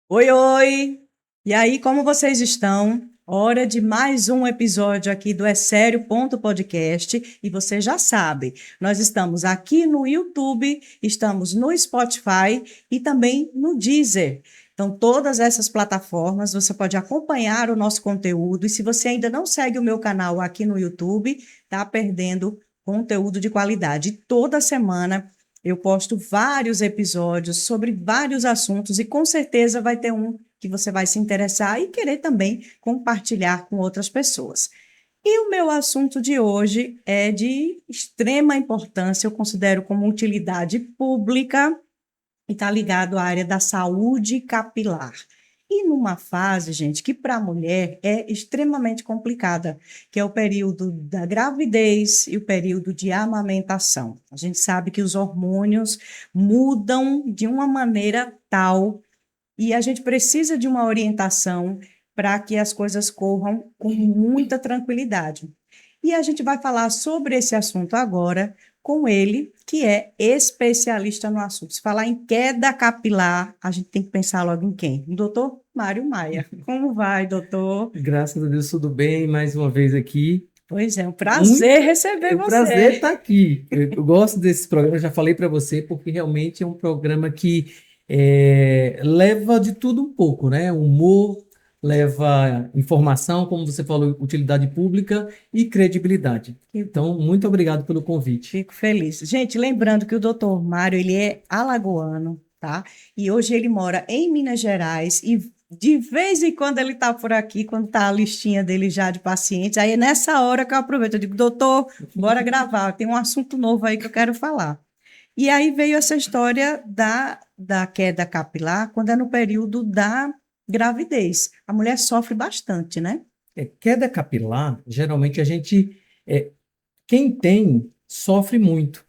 Oi, oi! E aí, como vocês estão? Hora de mais um episódio aqui do É Sério Ponto Podcast. E você já sabe, nós estamos aqui no YouTube, estamos no Spotify e também no Deezer. Então, todas essas plataformas você pode acompanhar o nosso conteúdo. E se você ainda não segue o meu canal aqui no YouTube, está perdendo conteúdo de qualidade. Toda semana eu posto vários episódios sobre vários assuntos e com certeza vai ter um que você vai se interessar e querer também compartilhar com outras pessoas. E o meu assunto de hoje é de extrema importância, eu considero como utilidade pública e está ligado à área da saúde capilar. E numa fase, gente, que para a mulher é extremamente complicada, que é o período da gravidez e o período de amamentação. A gente sabe que os hormônios mudam de uma maneira tal e a gente precisa de uma orientação para que as coisas corram com muita tranquilidade. E a gente vai falar sobre esse assunto agora com ele, que é especialista no assunto. Se falar em queda capilar, a gente tem que pensar logo em quem? O doutor Mário Maia. Como vai, doutor? Graças a Deus, tudo bem. Mais uma vez aqui. Pois é um prazer Muito receber é um prazer você. estar aqui. Eu gosto desse programa, já falei para você, porque realmente é um programa que leva de tudo um pouco, né? Humor, leva informação, como você falou, utilidade pública e credibilidade. Que Então, bom. muito obrigado pelo convite. Fico feliz. Gente, lembrando que o doutor Mário, ele é alagoano, tá? E hoje ele mora em Minas Gerais e de vez em quando ele está por aqui, quando está a listinha dele já de pacientes, aí é nessa hora que eu aproveito, eu digo, doutor, bora gravar, tem um assunto novo aí que eu quero falar. E aí veio essa história da queda capilar, quando é no período da gravidez. A mulher sofre bastante, né? Queda capilar, geralmente é, quem tem, sofre muito.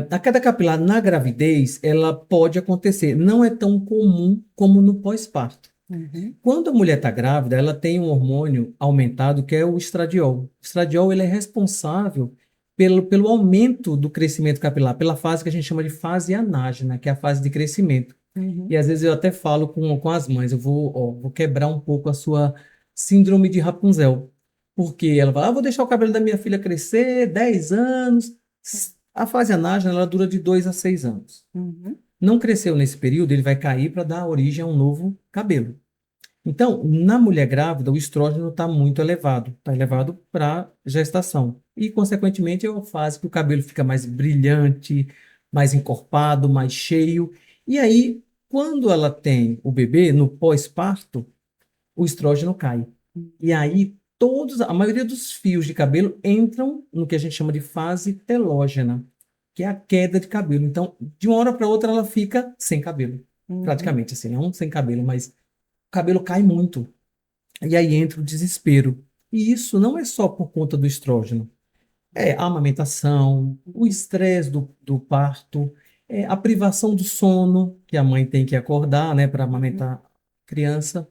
A queda capilar na gravidez, ela pode acontecer. Não é tão comum como no pós-parto. Uhum, Quando a mulher está grávida, ela tem um hormônio aumentado que é o estradiol. O estradiol ele é responsável pelo aumento do crescimento capilar, pela fase que a gente chama de fase anágena, que é a fase de crescimento. E uhum. às vezes eu até falo com as mães, vou quebrar um pouco a sua síndrome de Rapunzel. Porque ela fala, vou deixar o cabelo da minha filha crescer 10 anos. A fase anágena, ela dura de 2 a 6 anos. Uhum. Não cresceu nesse período, ele vai cair para dar origem a um novo cabelo. Então, na mulher grávida, o estrógeno está muito elevado, está elevado para gestação. E, consequentemente, é uma fase que o cabelo fica mais brilhante, mais encorpado, mais cheio. E aí, quando ela tem o bebê, no pós-parto, o estrógeno cai. E aí, a maioria dos fios de cabelo entram no que a gente chama de fase telógena, que é a queda de cabelo. Então, de uma hora para outra, ela fica sem cabelo. Uhum. Praticamente assim, não sem cabelo, mas o cabelo cai muito. E aí entra o desespero. E isso não é só por conta do estrógeno. É a amamentação, o estresse do parto, a privação do sono, que a mãe tem que acordar, né, para amamentar a criança,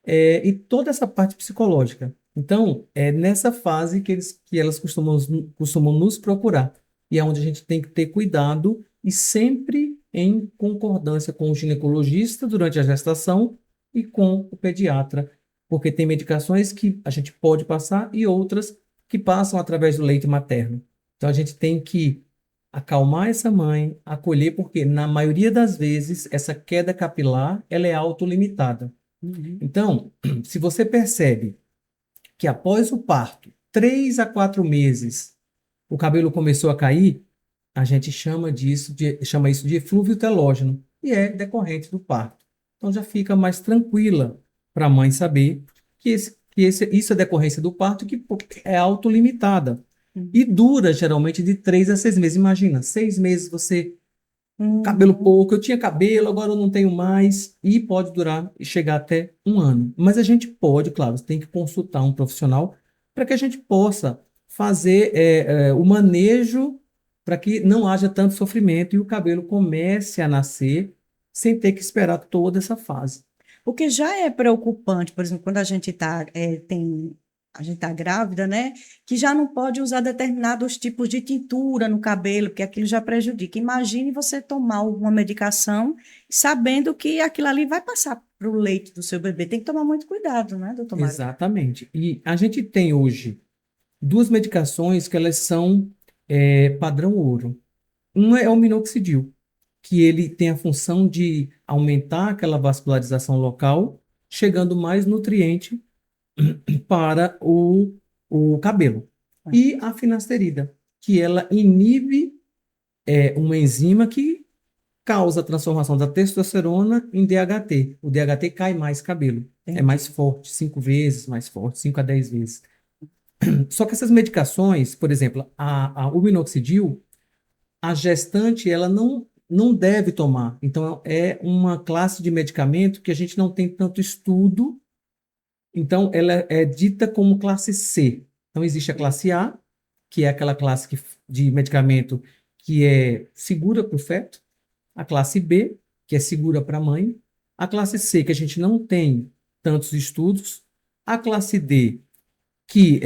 e toda essa parte psicológica. Então, é nessa fase que elas costumam nos procurar. E é onde a gente tem que ter cuidado e sempre em concordância com o ginecologista durante a gestação e com o pediatra, porque tem medicações que a gente pode passar e outras que passam através do leite materno. Então, a gente tem que acalmar essa mãe, acolher, porque na maioria das vezes essa queda capilar ela é autolimitada. Uhum. Então, se você percebe que após o parto, 3 a 4 meses, o cabelo começou a cair, a gente chama isso de eflúvio telógeno, e é decorrente do parto. Então já fica mais tranquila para a mãe saber isso é decorrência do parto que pô, é autolimitada. E Uhum. dura geralmente de 3 a 6 meses. Imagina, 6 meses você cabelo Uhum. pouco, eu tinha cabelo, agora eu não tenho mais, e pode durar e chegar até um ano. Mas a gente pode, claro, você tem que consultar um profissional para que a gente possa fazer o manejo para que não haja tanto sofrimento e o cabelo comece a nascer sem ter que esperar toda essa fase. O que já é preocupante, por exemplo, quando a gente tem a gente está grávida, né? Que já não pode usar determinados tipos de tintura no cabelo, porque aquilo já prejudica. Imagine você tomar alguma medicação sabendo que aquilo ali vai passar para o leite do seu bebê. Tem que tomar muito cuidado, né, doutor Mário? Exatamente. E a gente tem hoje duas medicações que elas são padrão ouro. Uma é o minoxidil, que ele tem a função de aumentar aquela vascularização local, chegando mais nutriente para o cabelo. E a finasterida, que ela inibe uma enzima que causa a transformação da testosterona em DHT. O DHT cai mais cabelo. É Entendi. mais forte, 5 vezes mais forte, 5 a 10 vezes. Só que essas medicações, por exemplo, o minoxidil, a gestante ela não deve tomar. Então, é uma classe de medicamento que a gente não tem tanto estudo. Então, ela é dita como classe C. Então, existe a classe A, que é aquela classe de medicamento que é segura para o feto. A classe B, que é segura para a mãe. A classe C, que a gente não tem tantos estudos. A classe D, que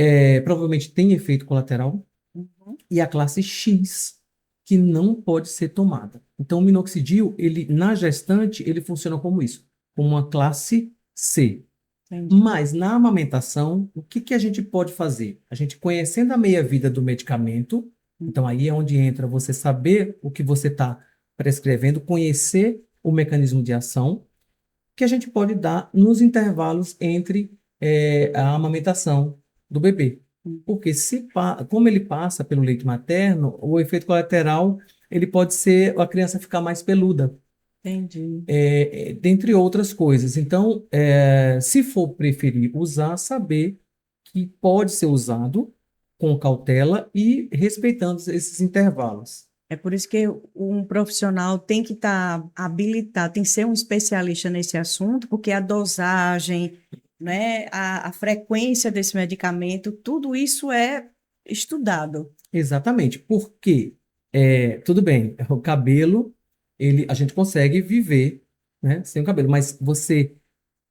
provavelmente tem efeito colateral. Uhum. E a classe X, que não pode ser tomada. Então, o minoxidil, ele, na gestante, ele funciona como isso, como uma classe C. Entendi. Mas na amamentação, o que a gente pode fazer? A gente conhecendo a meia-vida do medicamento, então aí é onde entra você saber o que você está prescrevendo, conhecer o mecanismo de ação, que a gente pode dar nos intervalos entre a amamentação do bebê. Porque como ele passa pelo leite materno, o efeito colateral ele pode ser a criança ficar mais peluda, Entendi. dentre outras coisas. Então, se for preferir usar, saber que pode ser usado com cautela e respeitando esses intervalos. É por isso que um profissional tem que estar habilitado, tem que ser um especialista nesse assunto, porque a dosagem, né, a frequência desse medicamento, tudo isso é estudado. Exatamente, porque tudo bem, o cabelo, a gente consegue viver, né, sem o cabelo, mas você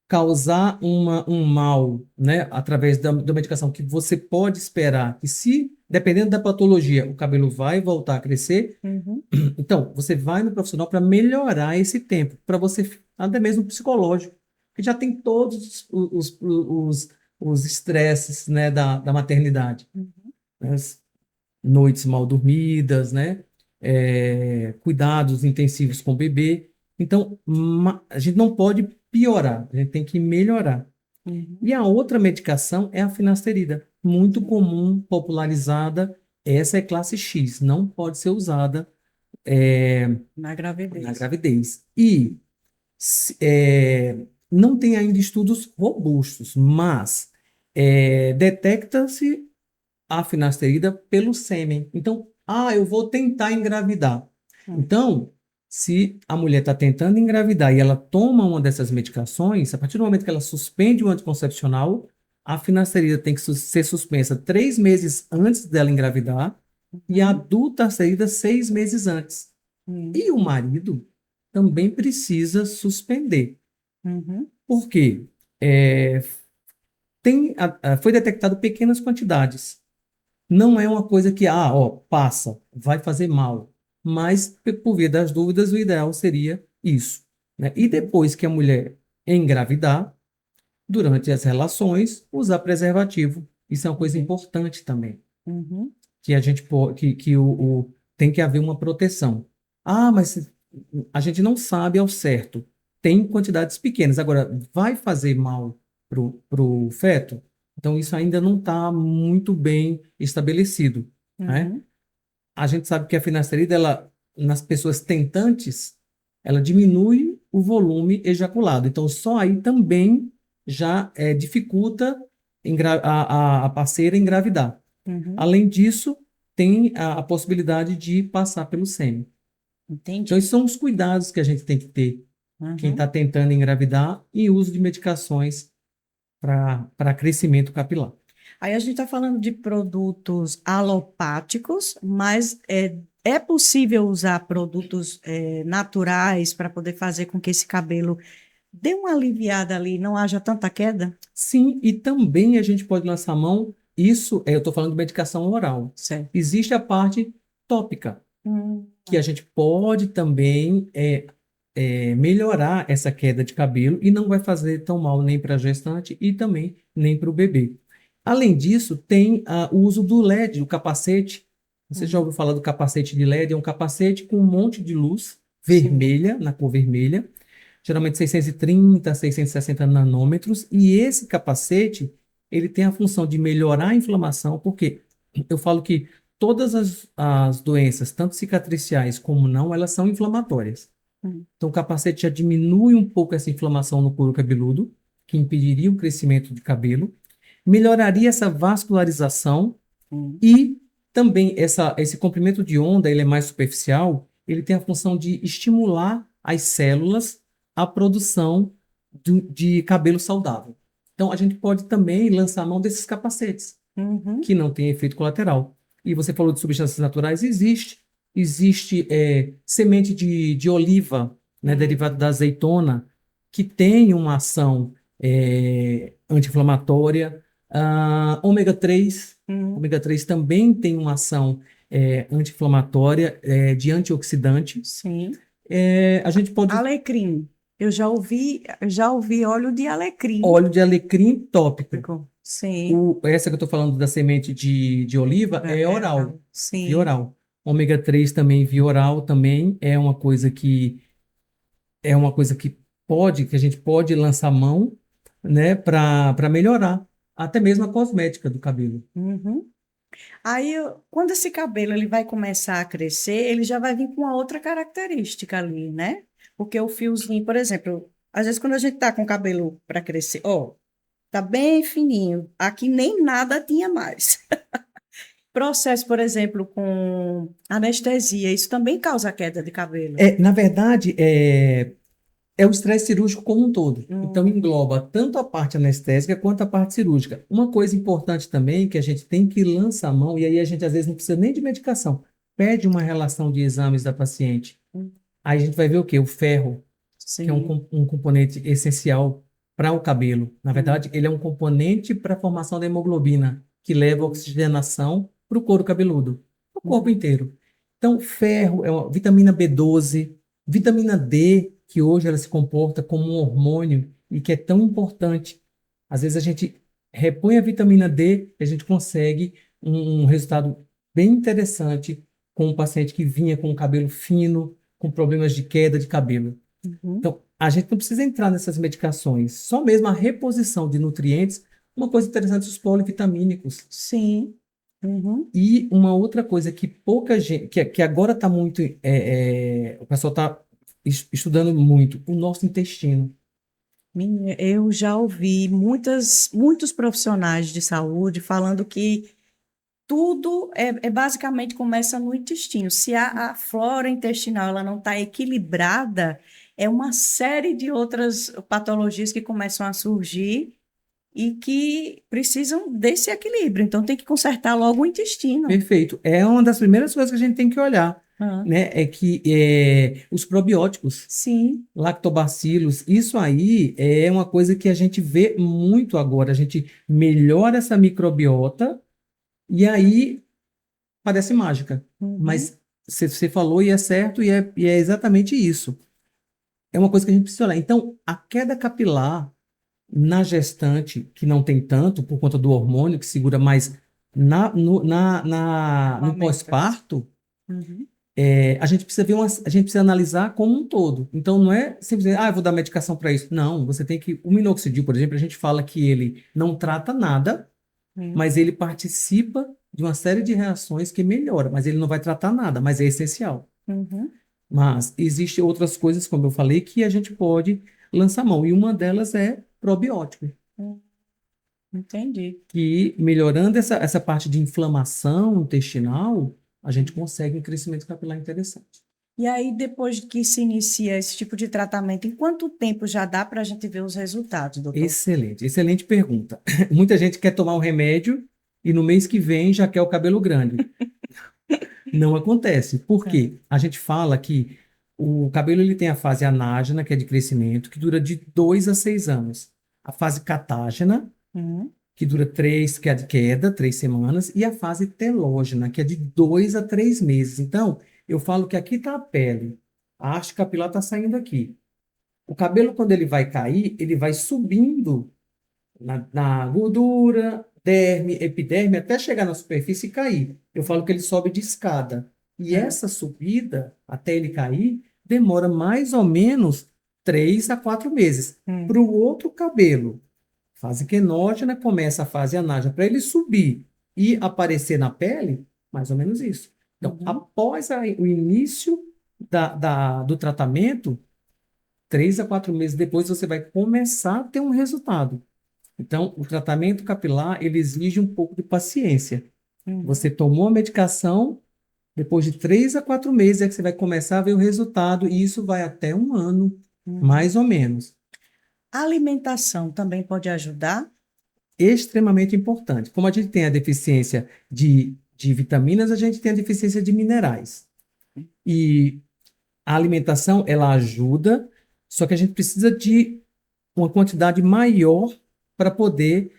causar um mal, né, através da medicação que você pode esperar que se, dependendo da patologia, o cabelo vai voltar a crescer, Uhum. então você vai no profissional para melhorar esse tempo, para você, até mesmo psicológico, que já tem todos os estresses, né, da maternidade. Uhum. As noites mal dormidas, né? Cuidados intensivos com o bebê. Então, a gente não pode piorar, a gente tem que melhorar. Uhum. E a outra medicação é a finasterida, muito comum, popularizada. Essa é classe X, não pode ser usada Na na gravidez. gravidez. E não tem ainda estudos robustos, mas detecta-se a finasterida pelo sêmen. Então, eu vou tentar engravidar. Então, se a mulher está tentando engravidar e ela toma uma dessas medicações, a partir do momento que ela suspende o anticoncepcional, a finasterida tem que ser suspensa 3 meses antes dela engravidar e a dutasterida 6 meses antes. E o marido também precisa suspender. Uhum. Por quê? Foi detectado pequenas quantidades. Não é uma coisa que, passa, vai fazer mal. Mas, por via das dúvidas, o ideal seria isso, né? E depois que a mulher engravidar, durante as relações, usar preservativo. Isso é uma coisa importante também, Uhum. que a gente tem que haver uma proteção. Mas a gente não sabe ao certo. Tem quantidades pequenas. Agora, vai fazer mal pro feto? Então, isso ainda não está muito bem estabelecido, né? Uhum. A gente sabe que a finasterida, nas pessoas tentantes, ela diminui o volume ejaculado. Então, só aí também já dificulta a parceira engravidar. Uhum. Além disso, tem a possibilidade de passar pelo sêmen. Entendi. Então, esses são os cuidados que a gente tem que ter, quem Uhum. está tentando engravidar, e uso de medicações para crescimento capilar. Aí a gente está falando de produtos alopáticos, mas é possível usar produtos naturais para poder fazer com que esse cabelo dê uma aliviada ali, não haja tanta queda? Sim, e também a gente pode lançar a mão, isso, eu estou falando de medicação oral. Certo. Existe a parte tópica, que a gente pode também melhorar essa queda de cabelo e não vai fazer tão mal nem para a gestante e também nem para o bebê. Além disso, tem o uso do LED, do capacete. Você já ouviu falar do capacete de LED? É um capacete com um monte de luz vermelha, na cor vermelha, geralmente 630, 660 nanômetros, e esse capacete, ele tem a função de melhorar a inflamação, porque eu falo que todas as doenças, tanto cicatriciais como não, elas são inflamatórias. Então, o capacete já diminui um pouco essa inflamação no couro cabeludo, que impediria o crescimento de cabelo, melhoraria essa vascularização e também esse comprimento de onda, ele é mais superficial, ele tem a função de estimular as células à produção de cabelo saudável. Então, a gente pode também lançar a mão desses capacetes, que não tem efeito colateral. E você falou de substâncias naturais, existe semente de oliva, né, derivado da azeitona, que tem uma ação anti-inflamatória. Ômega 3, ômega 3 também tem uma ação anti-inflamatória, de antioxidante. Sim. A gente pode... Alecrim. Eu já ouvi óleo de alecrim. Óleo de alecrim tópico. Sim. Essa que eu estou falando da semente de oliva é oral. Sim. Via oral. Ômega 3 também, via oral, também é uma coisa que que a gente pode lançar mão, né, para melhorar até mesmo a cosmética do cabelo. Aí, quando esse cabelo ele vai começar a crescer, ele já vai vir com uma outra característica ali, né? Porque o fiozinho, por exemplo, às vezes quando a gente tá com o cabelo para crescer, tá bem fininho, aqui nem nada tinha mais. Processo, por exemplo, com anestesia, isso também causa queda de cabelo. Na verdade, é o estresse cirúrgico como um todo. Então, engloba tanto a parte anestésica quanto a parte cirúrgica. Uma coisa importante também que a gente tem que lançar a mão, e aí a gente às vezes não precisa nem de medicação, pede uma relação de exames da paciente. Aí a gente vai ver o quê? O ferro, que é um componente essencial para o cabelo. Na verdade, ele é um componente para a formação da hemoglobina, que leva a oxigenação para o couro cabeludo, o corpo inteiro. Então, ferro, vitamina B12, vitamina D, que hoje ela se comporta como um hormônio e que é tão importante. Às vezes a gente repõe a vitamina D e a gente consegue um resultado bem interessante com um paciente que vinha com o cabelo fino, com problemas de queda de cabelo. Então, a gente não precisa entrar nessas medicações, só mesmo a reposição de nutrientes. Uma coisa interessante, os polivitamínicos. Sim. E uma outra coisa que pouca gente, que agora está muito, o pessoal está estudando muito, o nosso intestino. Eu já ouvi muitos profissionais de saúde falando que tudo basicamente começa no intestino. Se a flora intestinal ela não está equilibrada, é uma série de outras patologias que começam a surgir e que precisam desse equilíbrio. Então, tem que consertar logo o intestino. Perfeito. É uma das primeiras coisas que a gente tem que olhar, né? É que os probióticos, Sim. lactobacilos, isso aí é uma coisa que a gente vê muito agora. A gente melhora essa microbiota e aí parece mágica. Mas você falou e é certo e é exatamente isso. É uma coisa que a gente precisa olhar. Então, a queda capilar na gestante, que não tem tanto, por conta do hormônio, que segura mais no pós-parto, a gente precisa a gente precisa analisar como um todo. Então, não é simplesmente, eu vou dar medicação para isso. Não, você tem que... O minoxidil, por exemplo, a gente fala que ele não trata nada, mas ele participa de uma série de reações que melhora, mas ele não vai tratar nada, mas é essencial. Mas existem outras coisas, como eu falei, que a gente pode lançar mão, e uma delas é probiótico. Entendi. Que melhorando essa parte de inflamação intestinal, a gente consegue um crescimento capilar interessante. E aí, depois que se inicia esse tipo de tratamento, em quanto tempo já dá para a gente ver os resultados, doutor? Excelente pergunta. Muita gente quer tomar um remédio e no mês que vem já quer o cabelo grande. Não acontece. Por quê? A gente fala que O cabelo ele tem a fase anágena, que é de crescimento, que dura de 2 a 6 anos. A fase catágena, Uhum. que dura 3, que é a de queda, 3 semanas, e a fase telógena, que é de 2 a 3 meses. Então, eu falo que aqui está a pele, a haste capilar está saindo aqui. O cabelo, quando ele vai cair, ele vai subindo na gordura, derme, epiderme, até chegar na superfície e cair. Eu falo que ele sobe de escada. E É. essa subida, até ele cair, demora mais ou menos 3 a 4 meses. Hum. Para o outro cabelo, fase quenógena, começa a fase anágena. Para ele subir e aparecer na pele, mais ou menos isso. Então, Uhum. após o início do tratamento, 3 a 4 meses depois, você vai começar a ter um resultado. Então, o tratamento capilar, ele exige um pouco de paciência. Uhum. Você tomou a medicação, depois de 3 a 4 meses é que você vai começar a ver o resultado, e isso vai até um ano, Uhum. mais ou menos. A alimentação também pode ajudar? Extremamente importante. Como a gente tem a deficiência de vitaminas, a gente tem a deficiência de minerais. E a alimentação, ela ajuda, só que a gente precisa de uma quantidade maior para poder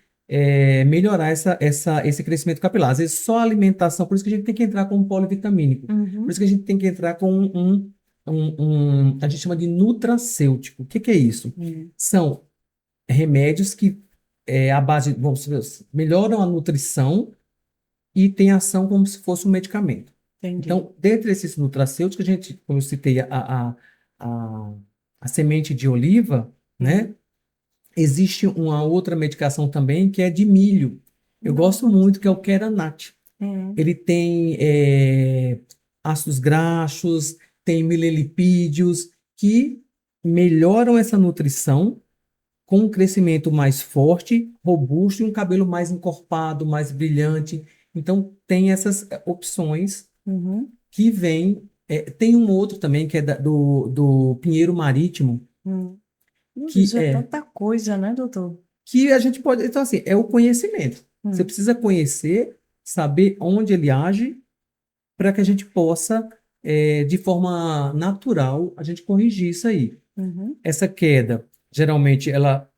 melhorar esse crescimento capilar. Às vezes só a alimentação, por isso que a gente tem que entrar com um polivitamínico. Por Uhum. isso que a gente tem que entrar com a gente chama de nutracêutico. O que que é isso? Uhum. São remédios que a base, vamos dizer, melhoram a nutrição e tem ação como se fosse um medicamento. Entendi. Então, dentre esses nutracêuticos, a gente, como eu citei, a, a semente de oliva, Uhum. né? Existe uma outra medicação também que é de milho. Eu gosto Nossa. muito, que é o Keranat. Uhum. Ele tem ácidos graxos, tem milelipídios que melhoram essa nutrição com um crescimento mais forte, robusto e um cabelo mais encorpado, mais brilhante. Então, tem essas opções Uhum. que vêm. Tem um outro também que é do pinheiro marítimo, Uhum. Meu que Deus, é é tanta coisa, né, doutor? que a gente pode. Então, assim, é o conhecimento. Você Hum. precisa conhecer, saber onde ele age, para que a gente possa, de forma natural, a gente corrigir isso aí. Uhum. Essa queda, geralmente, ela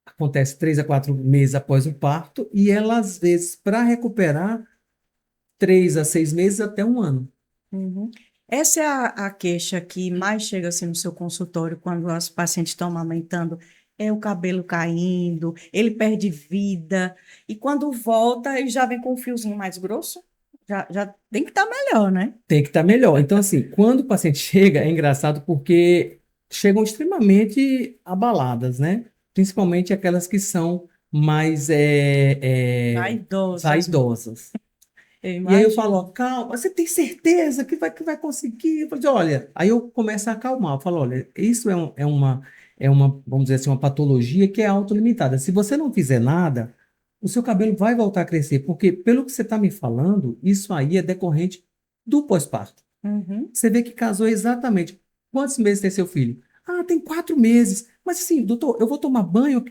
acontece 3 a 4 meses após o parto, e ela, às vezes, para recuperar, 3 a 6 meses até um ano. Uhum. Essa é a queixa que mais chega assim no seu consultório quando as pacientes estão amamentando, é o cabelo caindo, ele perde vida, e quando volta, ele já vem com um fiozinho mais grosso, já tem que estar melhor, né? Tem que estar melhor. Então, assim, quando o paciente chega, é engraçado porque chegam extremamente abaladas, né? Principalmente aquelas que são mais Vaidosas, vaidosas. eu E aí eu falo, imagino. ó, calma, você tem certeza que vai conseguir? Eu falo, assim, olha, aí eu começo a acalmar. Eu falo, olha, isso é uma, vamos dizer assim, uma patologia que é autolimitada. Se você não fizer nada, o seu cabelo vai voltar a crescer, porque pelo que você está me falando, isso aí é decorrente do pós-parto. Uhum. Você vê que casou exatamente. Quantos meses tem seu filho? Ah, tem 4 meses. Mas assim, doutor, eu vou tomar banho.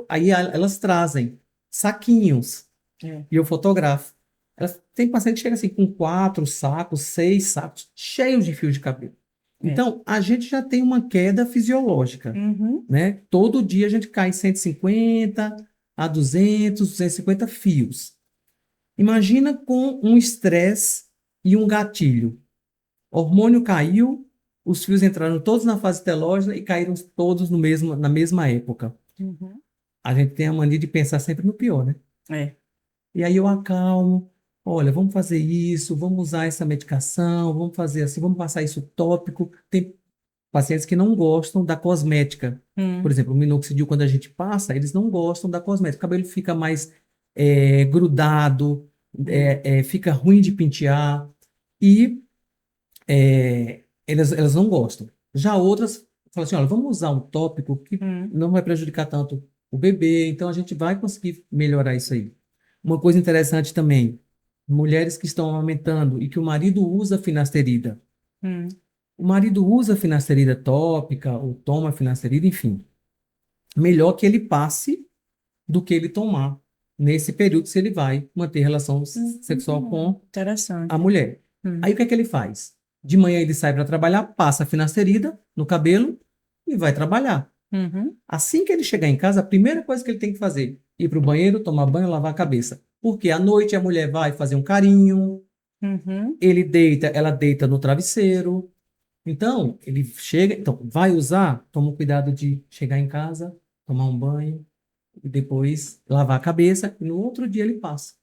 Aí elas trazem saquinhos É, e eu fotografo. Tem paciente que chega assim com 4 sacos, 6 sacos, cheios de fios de cabelo. é. Então, a gente já tem uma queda fisiológica, Uhum. né? Todo dia a gente cai 150 a 250 fios. Imagina com um estresse e um gatilho. O hormônio caiu, os fios entraram todos na fase telógena e caíram todos na mesma época. Uhum. A gente tem a mania de pensar sempre no pior, né? É. E aí eu acalmo, olha, vamos fazer isso, vamos usar essa medicação, vamos fazer assim, vamos passar isso tópico. Tem pacientes que não gostam da cosmética. Por Hum. exemplo, o minoxidil, quando a gente passa, eles não gostam da cosmética. O cabelo fica mais grudado, Hum. fica ruim de pentear e elas não gostam. Já outras falam assim, olha, vamos usar um tópico que Hum. não vai prejudicar tanto o bebê, então a gente vai conseguir melhorar isso aí. Uma coisa interessante também, mulheres que estão amamentando e que o marido usa finasterida. Hum. O marido usa finasterida tópica ou toma finasterida, enfim. Melhor que ele passe do que ele tomar nesse período se ele vai manter relação sexual com a Interessante. mulher. Aí Hum. o que é que ele faz? De manhã ele sai para trabalhar, passa a finasterida no cabelo e vai trabalhar. Uhum. Assim que ele chegar em casa, a primeira coisa que ele tem que fazer, ir para o banheiro, tomar banho, lavar a cabeça. Porque à noite a mulher vai fazer um carinho, Uhum. ela deita no travesseiro. Então, ele chega, então, vai usar, toma cuidado de chegar em casa, tomar um banho, e depois lavar a cabeça, e no outro dia ele passa.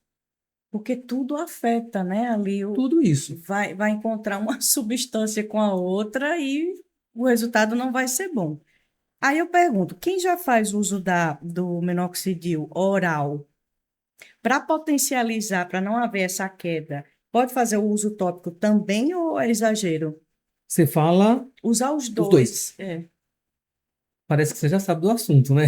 Porque tudo afeta, né? Ali Tudo isso. vai encontrar uma substância com a outra e o resultado não vai ser bom. Aí eu pergunto, quem já faz uso do minoxidil oral para potencializar, para não haver essa queda, pode fazer o uso tópico também ou é exagero? Você fala Usar os os dois. dois. É. Parece que você já sabe do assunto, né?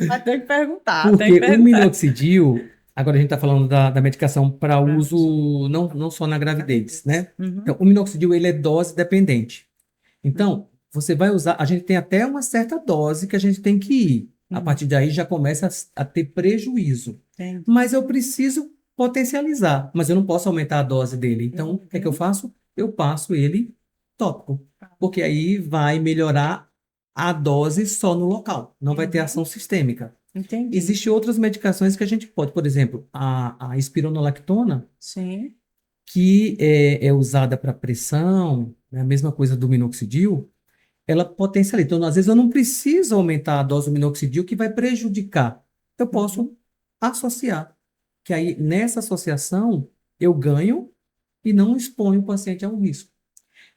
Mas tem que perguntar, tem que Porque o perguntar. minoxidil, agora a gente está falando da medicação para uso não só na gravidez, né? Então, Uhum, o minoxidil, ele é dose dependente. Então, você vai usar, a gente tem até uma certa dose que a gente tem que ir. A uhum, partir daí já começa a ter prejuízo. entendi. Mas eu preciso potencializar, mas eu não posso aumentar a dose dele. Então, o que é que eu Uhum. faço? Eu passo ele tópico, porque aí vai melhorar a dose só no local, não vai ter Uhum. ação sistêmica. Entendi. Existem outras medicações que a gente pode, por exemplo, a espironolactona, Sim. que é usada para pressão, é a mesma coisa do minoxidil, ela potencializa. Então, às vezes, eu não preciso aumentar a dose do minoxidil, que vai prejudicar. Eu Uhum. posso associar, que aí, nessa associação, eu ganho e não exponho o paciente a um risco.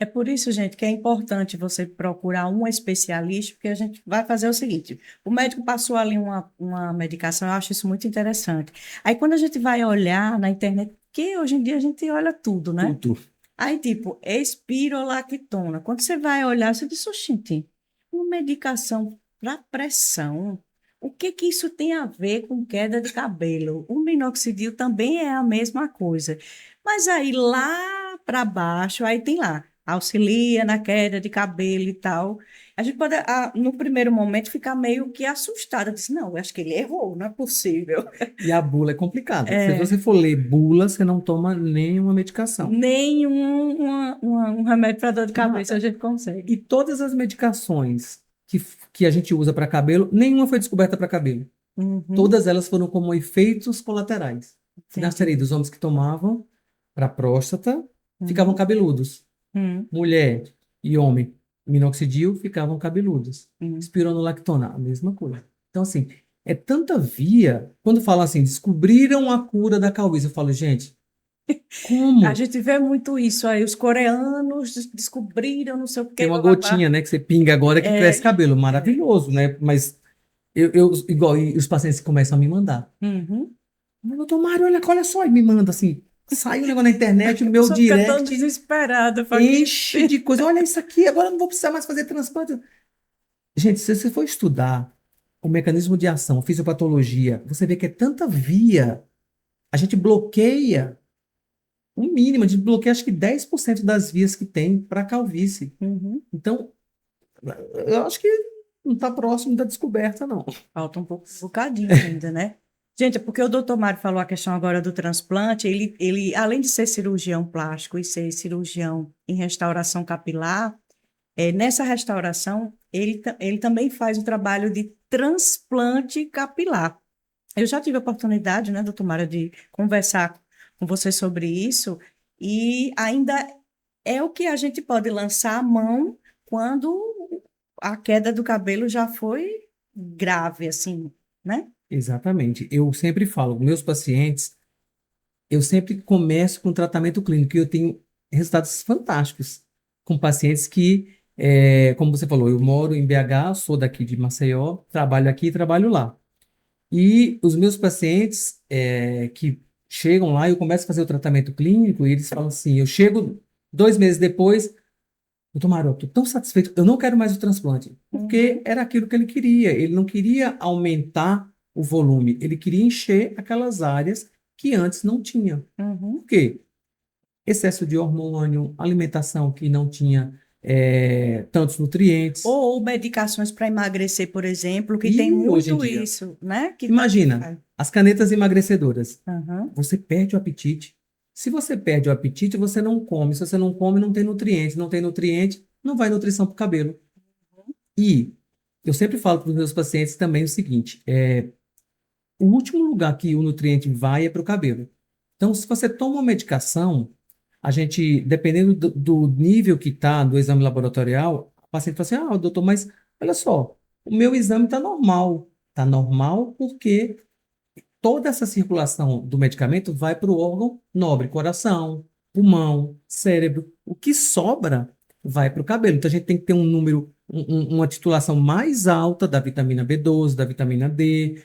É por isso, gente, que é importante você procurar um especialista, porque a gente vai fazer o seguinte: o médico passou ali uma medicação, eu acho isso muito interessante. Aí, quando a gente vai olhar na internet, que hoje em dia a gente olha tudo, né? Tudo. Aí, tipo, espirolactona. Quando você vai olhar, você diz, gente, uma medicação para pressão. O que que isso tem a ver com queda de cabelo? O minoxidil também é a mesma coisa. Mas aí lá para baixo, aí tem lá, auxilia na queda de cabelo e tal. A gente pode, no primeiro momento, ficar meio que assustada. Diz, não, eu acho que ele errou, não é possível. E a bula é complicada. Se É, você for ler bula, você não toma nenhuma medicação. um remédio para dor de cabeça a Nada. gente consegue. E todas as medicações que a gente usa para cabelo, nenhuma foi descoberta para cabelo. Uhum, Todas elas foram como efeitos colaterais. entendi. Finasterida, os homens que tomavam para próstata ficavam Uhum, cabeludos. uhum, Mulher e homem, minoxidil, ficavam cabeludos. uhum. Espironolactona, a mesma coisa. Então, assim, é tanta via. Quando falam assim, descobriram a cura da calvície, eu falo, gente, A como? gente vê muito isso aí. Os coreanos descobriram não sei o Tem que, uma bababá. gotinha, né, que você pinga agora que cresce É, cabelo. é. Maravilhoso, né? Mas igual, e os pacientes começam a me mandar. Uhum. Doutor Mário, olha só, e me manda assim. Sai um negócio na internet, o A meu pessoa fica tão direct desesperada. Fala, enche de coisa. Olha isso aqui, agora eu não vou precisar mais fazer transplante. Gente, se você for estudar o mecanismo de ação, fisiopatologia, você vê que é tanta via. A gente bloqueia o mínimo, a gente bloqueia acho que 10% das vias que tem para calvície. Uhum. Então, eu acho que não está próximo da descoberta, não. Falta um bocadinho ainda, né? Gente, é porque o doutor Mário falou a questão agora do transplante, ele, além de ser cirurgião plástico e ser cirurgião em restauração capilar, nessa restauração, ele também faz o trabalho de transplante capilar. Eu já tive a oportunidade, né, doutor Mário, de conversar com você sobre isso, e ainda é o que a gente pode lançar a mão quando a queda do cabelo já foi grave, assim, né? Exatamente. Eu sempre falo, com meus pacientes, eu sempre começo com tratamento clínico e eu tenho resultados fantásticos com pacientes que, como você falou, eu moro em BH, sou daqui de Maceió, trabalho aqui e trabalho lá. E os meus pacientes que chegam lá, eu começo a fazer o tratamento clínico e eles falam assim, eu chego 2 meses depois, doutor Mário, estou tão satisfeito, eu não quero mais o transplante, porque Uhum, era aquilo que ele queria. Ele não queria aumentar o volume, ele queria encher aquelas áreas que antes não tinha. uhum. Por quê? Excesso de hormônio, alimentação que não tinha tantos nutrientes. Ou medicações para emagrecer, por exemplo, que tem E hoje em muito dia, isso, né? Que imagina, faz. as canetas emagrecedoras. Uhum, Você perde o apetite, Se você perde o apetite, você não come. Se você não come, não tem nutriente. Não tem nutriente, não vai nutrição para o cabelo. E eu sempre falo para os meus pacientes também o seguinte: o último lugar que o nutriente vai é para o cabelo. Então, se você toma uma medicação, a gente, dependendo do nível que está do exame laboratorial, o paciente fala assim: ah, doutor, mas olha só, o meu exame está normal. Está normal porque toda essa circulação do medicamento vai para o órgão nobre, coração, pulmão, cérebro. O que sobra vai para o cabelo. Então a gente tem que ter um número, uma titulação mais alta da vitamina B12, da vitamina D,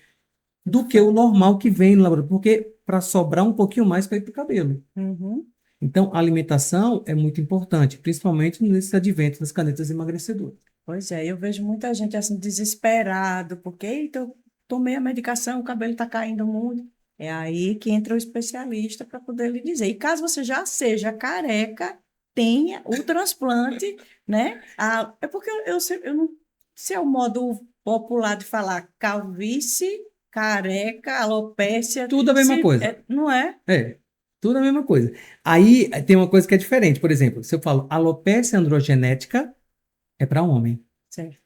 do que o normal que vem no laboratório, porque para sobrar um pouquinho mais para ir para o cabelo. Uhum. Então a alimentação é muito importante, principalmente nesse advento das canetas emagrecedoras. Pois é, eu vejo muita gente assim desesperado, porque eita, eu tomei a medicação, o cabelo está caindo muito. É aí que entra o especialista para poder lhe dizer. E caso você já seja careca, tenha o transplante, né? Ah, é porque eu não sei o modo popular de falar calvície, careca, alopécia, Tudo a mesma coisa. não é? É, tudo a mesma coisa. Aí tem uma coisa que é diferente. Por exemplo, se eu falo alopecia androgenética, é para homem. Certo.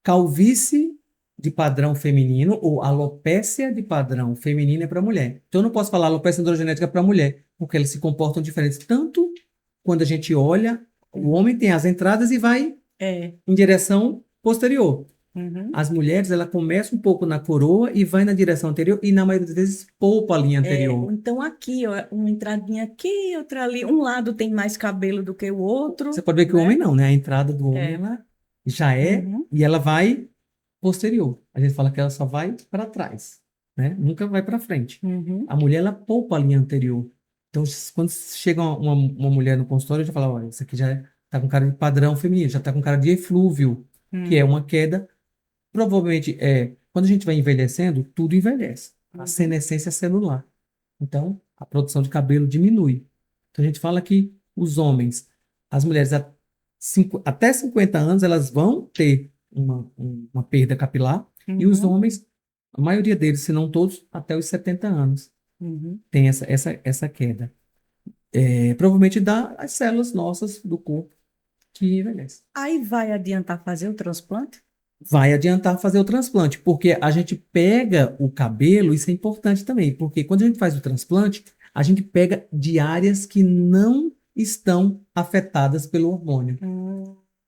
Calvície de padrão feminino ou alopécia de padrão feminino é para mulher. Então eu não posso falar alopecia androgenética para mulher, porque elas se comportam diferentes. Tanto quando a gente olha, o homem tem as entradas e vai É. em direção posterior. Uhum. As mulheres, ela começa um pouco na coroa e vai na direção anterior e na maioria das vezes poupa a linha anterior. Então aqui, ó, uma entradinha aqui, outra ali. Um lado tem mais cabelo do que o outro, Você pode ver que o né? homem não, né? A entrada do homem, É. ela já é, Uhum. e ela vai posterior. A gente fala que ela só vai para trás, né? Nunca vai para frente. Uhum. A mulher, ela poupa a linha anterior. Então, quando chega uma mulher no consultório, já fala, olha, isso aqui já tá com cara de padrão feminino, já tá com cara de eflúvio, que é uma queda. Provavelmente, quando a gente vai envelhecendo, tudo envelhece. A senescência celular. Então, a produção de cabelo diminui. Então, a gente fala que os homens, as mulheres até 50 anos, elas vão ter uma perda capilar, e os Uhum. homens, a maioria deles, se não todos, até os 70 anos, Uhum. tem essa queda. Provavelmente das células nossas do corpo que envelhecem. Aí vai adiantar fazer o transplante? Vai adiantar fazer o transplante, porque a gente pega o cabelo, isso é importante também, porque quando a gente faz o transplante, a gente pega de áreas que não estão afetadas pelo hormônio.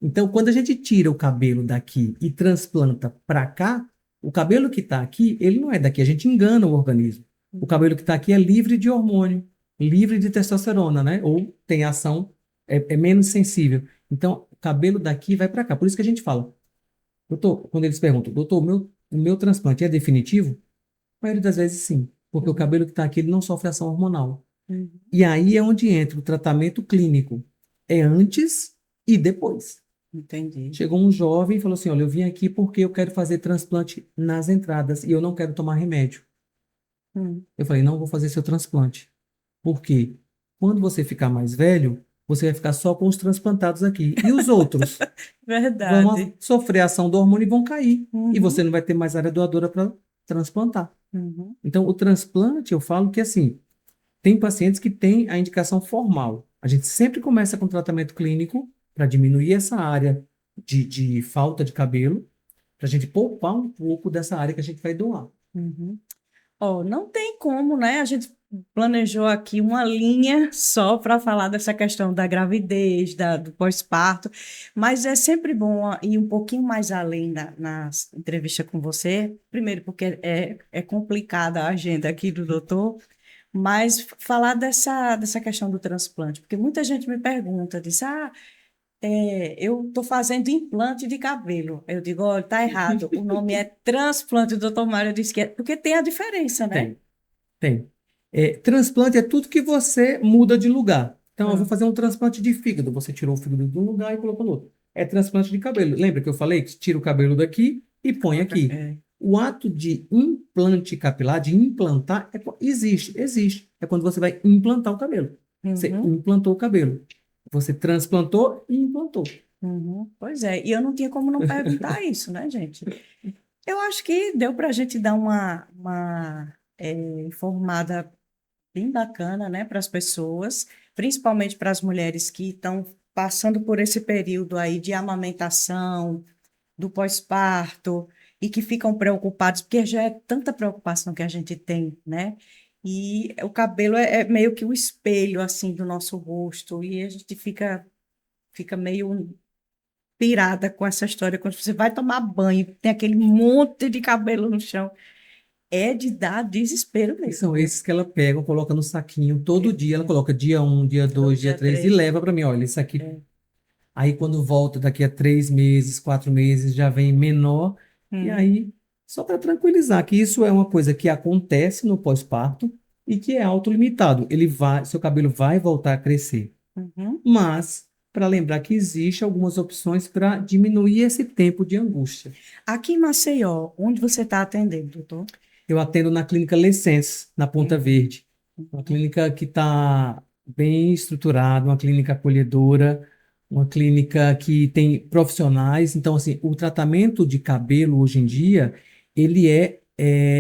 Então, quando a gente tira o cabelo daqui e transplanta para cá, o cabelo que está aqui, ele não é daqui, a gente engana o organismo. O cabelo que está aqui é livre de hormônio, livre de testosterona, né? Ou tem ação, é menos sensível. Então, o cabelo daqui vai para cá. Por isso que a gente fala, doutor, quando eles perguntam, doutor, o meu transplante é definitivo? A maioria das vezes sim, porque o cabelo que está aqui ele não sofre ação hormonal. Uhum. E aí é onde entra o tratamento clínico. É antes e depois. Entendi. Chegou um jovem e falou assim, olha, eu vim aqui porque eu quero fazer transplante nas entradas e eu não quero tomar remédio. Eu falei, não vou fazer seu transplante. Por quê? Quando você ficar mais velho, você vai ficar só com os transplantados aqui. E os outros vão Verdade. sofrer a ação do hormônio e vão cair. E Uhum. você não vai ter mais área doadora para transplantar. Uhum. Então, o transplante, eu falo que assim, tem pacientes que têm a indicação formal. A gente sempre começa com tratamento clínico para diminuir essa área de falta de cabelo, para a gente poupar um pouco dessa área que a gente vai doar. Uhum. Ó, não tem como, né? A gente planejou aqui uma linha só para falar dessa questão da gravidez, do pós-parto, mas é sempre bom ir um pouquinho mais além na entrevista com você. Primeiro, porque é complicada a agenda aqui do doutor, mas falar dessa questão do transplante, porque muita gente me pergunta, diz, eu estou fazendo implante de cabelo. Eu digo, olha, tá errado. O nome é transplante. O doutor Mário disse que é, porque tem a diferença, né? Tem. Transplante é tudo que você muda de lugar. Então, eu vou Hum. fazer um transplante de fígado. Você tirou o fígado de um lugar e colocou no outro. É transplante de cabelo. Lembra que eu falei que tira o cabelo daqui e põe aqui? É. O ato de implante capilar, de implantar, existe. É quando você vai implantar o cabelo. Você Uhum, implantou o cabelo. Você transplantou e implantou. uhum. Pois é, e eu não tinha como não perguntar isso, né, gente? Eu acho que deu para a gente dar uma informada bem bacana, né, para as pessoas, principalmente para as mulheres que estão passando por esse período aí de amamentação, do pós-parto, e que ficam preocupados, porque já é tanta preocupação que a gente tem, né? E o cabelo é meio que o espelho, assim, do nosso rosto, e a gente fica meio pirada com essa história, quando você vai tomar banho, tem aquele monte de cabelo no chão, é de dar desespero E mesmo, são viu? esses que ela pega, coloca no saquinho todo dia. Ela É, coloca dia um, dia todo 2, dia dia 3 e 3. leva para mim. Olha, isso aqui. É. Aí quando volta daqui a 3 meses, 4 meses, já vem menor. E Uhum. aí, só para tranquilizar, que isso é uma coisa que acontece no pós-parto e que é autolimitado. Seu cabelo vai voltar a crescer. Uhum. Mas, para lembrar que existe algumas opções para diminuir esse tempo de angústia. Aqui em Maceió, onde você está atendendo, doutor? Eu atendo na clínica Lessense, na Ponta Uhum. Verde. Uma clínica que está bem estruturada, uma clínica acolhedora, uma clínica que tem profissionais. Então, assim, o tratamento de cabelo hoje em dia, ele é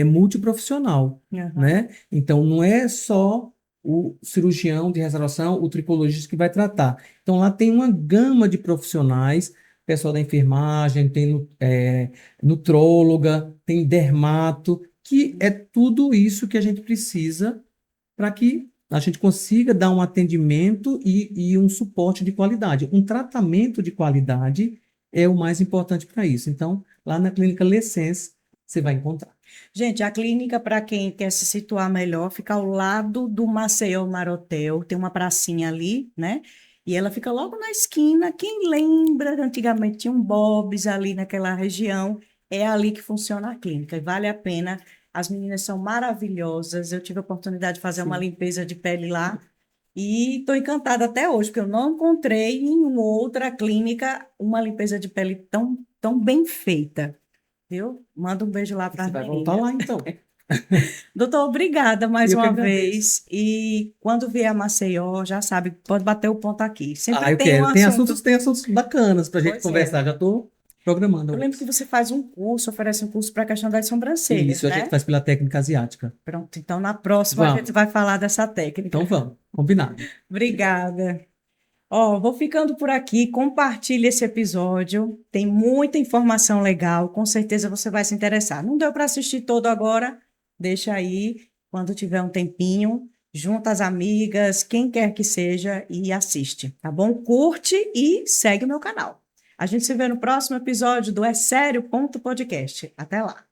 multiprofissional, Uhum. né? Então, não é só o cirurgião de restauração, o tricologista que vai tratar. Então, lá tem uma gama de profissionais, pessoal da enfermagem, tem nutróloga, tem dermato, que é tudo isso que a gente precisa para que a gente consiga dar um atendimento e um suporte de qualidade. Um tratamento de qualidade é o mais importante para isso. Então, lá na Clínica Lessense, você vai encontrar. Gente, a clínica, para quem quer se situar melhor, fica ao lado do Maceió Marotel, tem uma pracinha ali, né? E ela fica logo na esquina. Quem lembra, antigamente tinha um Bob's ali naquela região, é ali que funciona a clínica, e vale a pena. As meninas são maravilhosas. Eu tive a oportunidade de fazer uma Sim. limpeza de pele lá e estou encantada até hoje, porque eu não encontrei em outra clínica uma limpeza de pele tão bem feita. Viu? Manda um beijo lá para Você as vai voltar meninas. lá, então. Doutor, obrigada mais Eu que uma agradeço. vez. E quando vier a Maceió, já sabe, pode bater o ponto aqui. Sempre Ah, eu tem um quero. assunto. Tem assuntos bacanas para a gente Pois é. conversar. Já estou programando Eu lembro que alguns. você faz um curso, oferece um curso para a questão das E sobrancelhas, isso a gente né? faz pela técnica asiática. Pronto, então na próxima a gente Vamos. vai falar dessa técnica. Então vamos. Combinado. Obrigada. Ó, vou ficando por aqui. Compartilhe esse episódio. Tem muita informação legal. Com certeza você vai se interessar. Não deu para assistir todo agora? Deixa aí, quando tiver um tempinho, junta as amigas, quem quer que seja, e assiste, tá bom? Curte e segue o meu canal. A gente se vê no próximo episódio do É Sério Ponto Podcast. Até lá.